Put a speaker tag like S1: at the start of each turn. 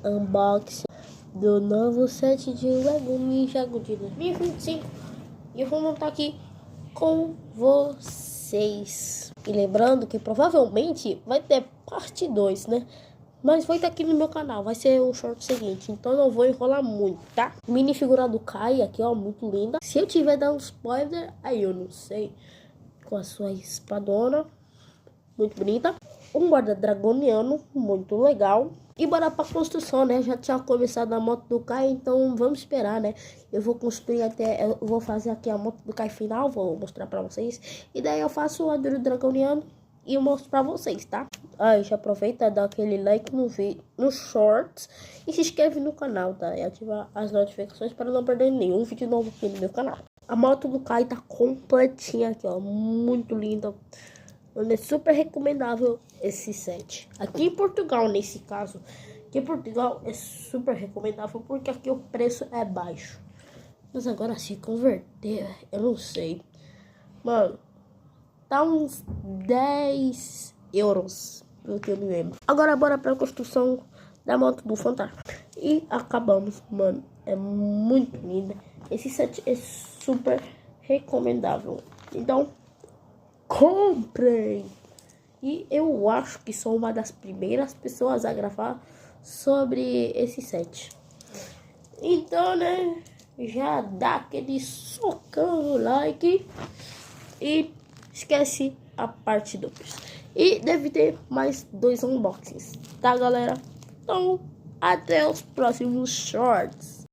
S1: unboxing do novo set de Lego Ninjago de 2025. E eu vou montar aqui com vocês. E lembrando que provavelmente vai ter parte 2, né? Mas vai estar aqui no meu canal, vai ser o short seguinte, então não vou enrolar muito, tá? Mini figura do Kai aqui, ó, muito linda. Se eu tiver dando spoiler, aí eu não sei. Com a sua espadona, muito bonita. Um guarda dragoniano, muito legal. E bora pra construção, né? Já tinha começado a moto do Kai, então vamos esperar, né? Eu vou construir eu vou fazer aqui a moto do Kai final, vou mostrar pra vocês. E daí eu faço o aduro dragoniano e eu mostro pra vocês, tá? Aí já aproveita, dá aquele like no vídeo, no shorts e se inscreve no canal, tá? E ativa as notificações para não perder nenhum vídeo novo aqui no meu canal. A moto do Kai tá completinha aqui, ó, muito linda. É super recomendável esse set. Aqui em Portugal, nesse caso, aqui em Portugal é super recomendável porque aqui o preço é baixo. Mas agora se converter, eu não sei. Mano, tá uns 10 euros, pelo que eu me lembro. Agora bora pra construção da moto do Fantástico. E acabamos, mano. É muito linda. Esse set é super recomendável. Então, comprem! E eu acho que sou uma das primeiras pessoas a gravar sobre esse set. Então, né, já dá aquele socão no like e esquece a parte 2. E deve ter mais 2 unboxings, tá, galera? Então, até os próximos shorts.